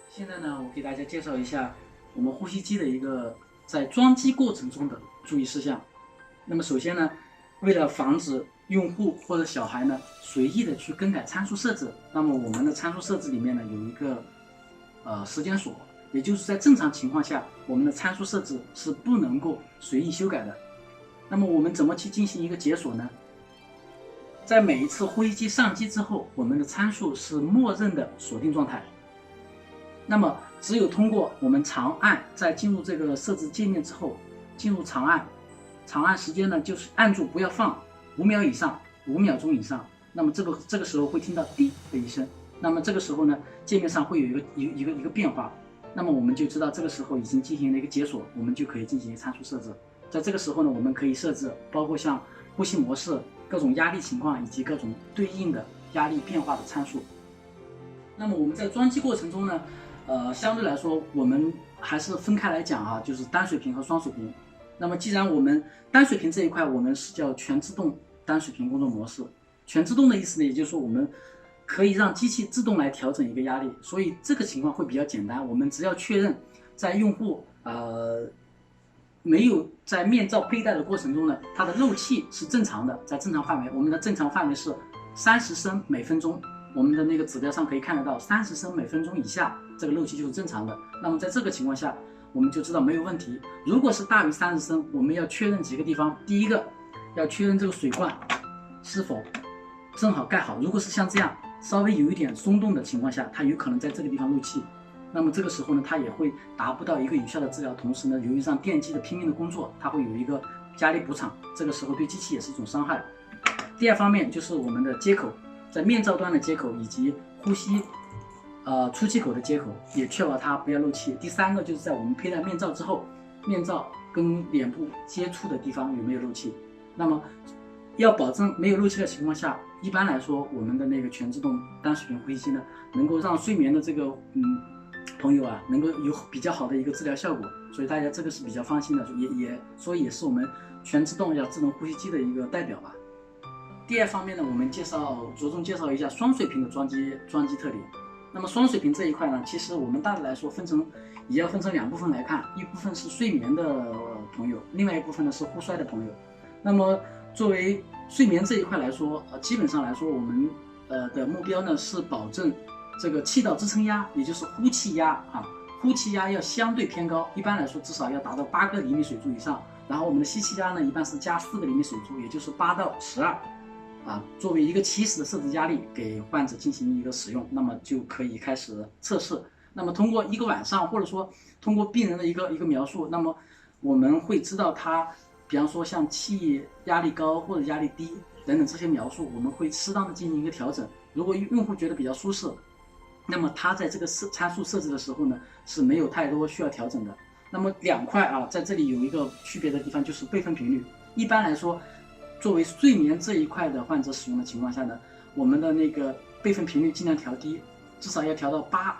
现在呢，我给大家介绍一下我们呼吸机的一个在装机过程中的注意事项。那么首先呢，为了防止用户或者小孩呢随意的去更改参数设置，那么我们的参数设置里面呢有一个时间锁，也就是在正常情况下，我们的参数设置是不能够随意修改的。那么我们怎么去进行一个解锁呢？在每一次呼吸机上机之后，我们的参数是默认的锁定状态。那么只有通过我们长按，在进入这个设置界面之后，进入长按，长按时间呢就是按住不要放5秒以上，5秒钟以上。那么这个时候会听到滴的一声，那么这个时候呢，界面上会有一个变化，那么我们就知道这个时候已经进行了一个解锁，我们就可以进行参数设置。在这个时候呢，我们可以设置包括像呼吸模式、各种压力情况以及各种对应的压力变化的参数。那么我们在装机过程中呢，相对来说我们还是分开来讲啊，就是单水平和双水平。那么既然我们单水平这一块我们是叫全自动单水平工作模式，全自动的意思呢，也就是说我们可以让机器自动来调整一个压力，所以这个情况会比较简单。我们只要确认在用户没有在面罩佩戴的过程中呢，它的漏气是正常的，在正常范围。我们的正常范围是30升每分钟，我们的那个指标上可以看得到，30升每分钟以下，这个漏气就是正常的。那么在这个情况下，我们就知道没有问题。如果是大于30升，我们要确认几个地方。第一个，要确认这个水罐是否正好盖好。如果是像这样稍微有一点松动的情况下，它有可能在这个地方漏气。那么这个时候呢，它也会达不到一个有效的治疗，同时呢，由于让电机的拼命的工作，它会有一个压力补偿，这个时候对机器也是一种伤害。第二方面就是我们的接口，在面罩端的接口以及呼吸出气口的接口，也确保它不要漏气。第三个就是在我们佩戴面罩之后，面罩跟脸部接触的地方有没有漏气。那么要保证没有漏气的情况下，一般来说我们的那个全自动单水平呼吸机呢，能够让睡眠的这个朋友啊，能够有比较好的一个治疗效果，所以大家这个是比较放心的，所以也是我们全自动智能呼吸机的一个代表吧。第二方面呢，我们着重介绍一下双水平的装机特点。那么双水平这一块呢，其实我们大致来说也要分成2部分来看，一部分是睡眠的朋友，另外一部分呢是呼衰的朋友。那么作为睡眠这一块来说，基本上来说，我们的目标呢是保证这个气道支撑压，也就是呼气压啊，呼气压要相对偏高，一般来说至少要达到8个厘米水柱以上。然后我们的吸气压呢，一般是加4个厘米水柱，也就是8到12作为一个起始的设置压力给患者进行一个使用，那么就可以开始测试。那么通过一个晚上，或者说通过病人的一个描述，那么我们会知道他，比方说像气压力高或者压力低等等这些描述，我们会适当的进行一个调整。如果用户觉得比较舒适，那么他在这个参数设置的时候呢，是没有太多需要调整的。那么2块在这里有一个区别的地方，就是备份频率。一般来说，作为睡眠这一块的患者使用的情况下呢，我们的那个备份频率尽量调低，至少要调到8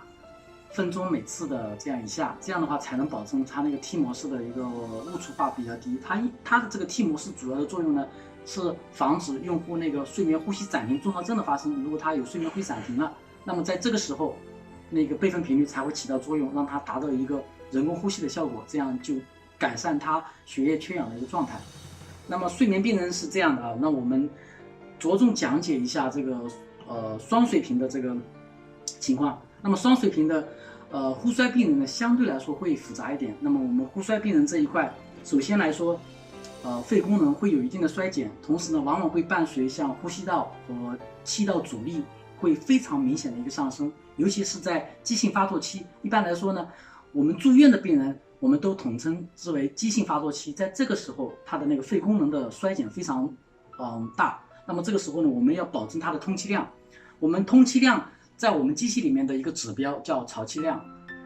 分钟每次的这样以下，这样的话才能保证它那个 T 模式的一个误触发比较低。它的这个 T 模式主要的作用呢，是防止用户那个睡眠呼吸暂停综合症的发生。如果他有睡眠呼吸暂停了，那么在这个时候，那个备份频率才会起到作用，让它达到一个人工呼吸的效果，这样就改善他血液缺氧的一个状态。那么睡眠病人是这样的那我们着重讲解一下这个双水平的这个情况。那么双水平的呼衰病人呢，相对来说会复杂一点。那么我们呼衰病人这一块，首先来说，肺功能会有一定的衰减，同时呢，往往会伴随像呼吸道和气道阻力会非常明显的一个上升，尤其是在急性发作期。一般来说呢，我们住院的病人，我们都统称之为急性发作期，在这个时候，它的那个肺功能的衰减非常大。那么这个时候呢，我们要保证它的通气量。我们通气量在我们机器里面的一个指标叫潮气量。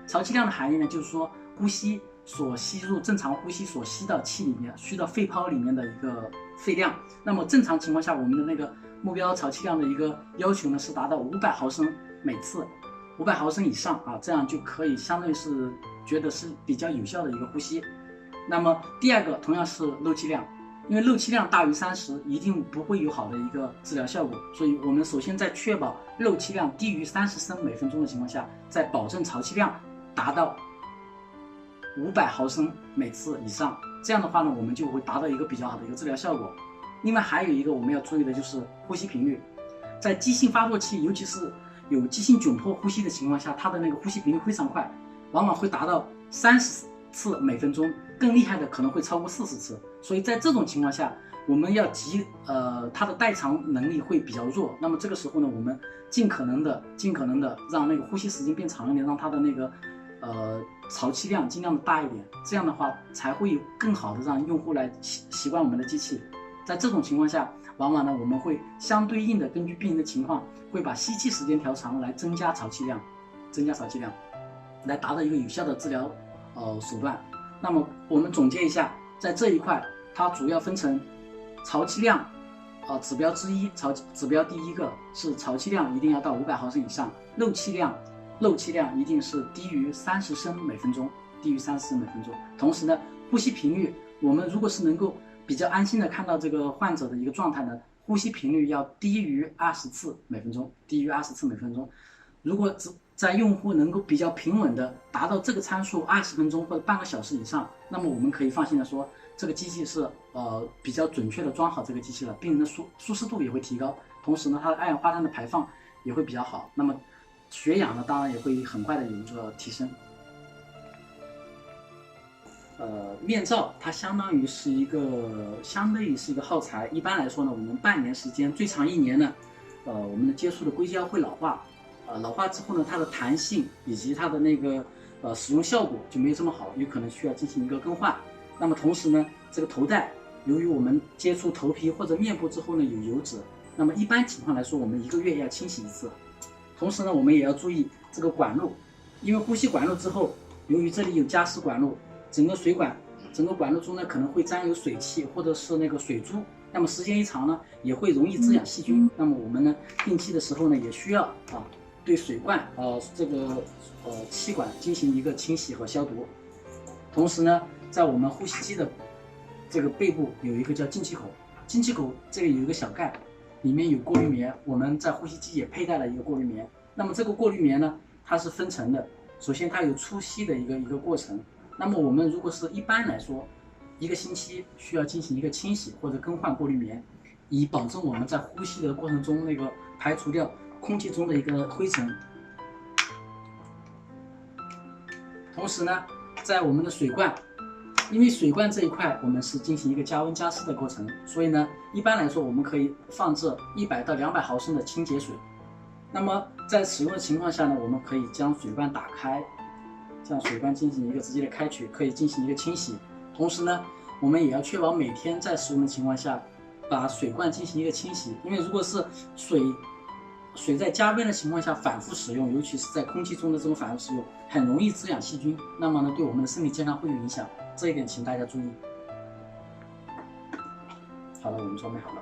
潮气量的含义呢，就是说呼吸所吸入正常呼吸所吸到气里面，吸到肺泡里面的一个肺量。那么正常情况下，我们的那个目标潮气量的一个要求呢，是达到500毫升每次，500毫升以上这样就可以相对是觉得是比较有效的一个呼吸。那么第二个同样是漏气量，因为漏气量大于30，一定不会有好的一个治疗效果。所以我们首先在确保漏气量低于30升每分钟的情况下，在保证潮气量达到500毫升每次以上，这样的话呢，我们就会达到一个比较好的一个治疗效果。另外还有一个我们要注意的就是呼吸频率，在急性发作期，尤其是有急性窘迫呼吸的情况下，它的那个呼吸频率非常快，往往会达到30次每分钟，更厉害的可能会超过40次。所以在这种情况下，我们要它的代偿能力会比较弱。那么这个时候呢，我们尽可能的让那个呼吸时间变长一点，让它的那个潮气量尽量的大一点，这样的话才会有更好的让用户来习惯我们的机器。在这种情况下，往往呢我们会相对应的根据病人的情况，会把吸气时间调长来增加潮气量，来达到一个有效的治疗手段。那么我们总结一下，在这一块它主要分成潮气量指标之一，指标第一个是潮气量一定要到500毫升以上，漏气量一定是低于30升每分钟，同时呢，呼吸频率，我们如果是能够比较安心的看到这个患者的一个状态呢，呼吸频率要低于20次每分钟，如果在用户能够比较平稳的达到这个参数20分钟或者半个小时以上，那么我们可以放心的说，这个机器是比较准确的装好这个机器了，病人的舒适度也会提高，同时呢，它的二氧化碳的排放也会比较好，那么血氧呢，当然也会很快的有一个提升。面罩它相对于是一个耗材。一般来说呢，我们半年时间，最长1年呢，我们的接触的硅胶会老化，老化之后呢，它的弹性以及它的那个使用效果就没有这么好，有可能需要进行一个更换。那么同时呢，这个头带由于我们接触头皮或者面部之后呢有油脂，那么一般情况来说，我们1个月要清洗1次。同时呢，我们也要注意这个管路，因为呼吸管路之后，由于这里有加湿管路。整个管路中呢可能会沾有水汽或者是那个水珠，那么时间一长呢也会容易滋养细菌。那么我们呢定期的时候呢也需要对水罐气管进行一个清洗和消毒。同时呢，在我们呼吸机的这个背部有一个叫进气口，进气口这里有一个小盖，里面有过滤棉，我们在呼吸机也佩戴了一个过滤棉。那么这个过滤棉呢，它是分层的，首先它有粗吸的一个过程。那么我们如果是一般来说1个星期需要进行一个清洗或者更换过滤棉，以保证我们在呼吸的过程中那个排除掉空气中的一个灰尘。同时呢，在我们的水罐，因为水罐这一块我们是进行一个加温加湿的过程，所以呢一般来说我们可以放置100到200毫升的清洁水。那么在使用的情况下呢，我们可以将水罐打开，将水罐进行一个直接的开取，可以进行一个清洗。同时呢，我们也要确保每天在使用的情况下，把水罐进行一个清洗。因为如果是水在加温的情况下反复使用，尤其是在空气中的这种反复使用，很容易滋养细菌，那么呢对我们的身体健康会有影响，这一点请大家注意。好了，我们装备好了。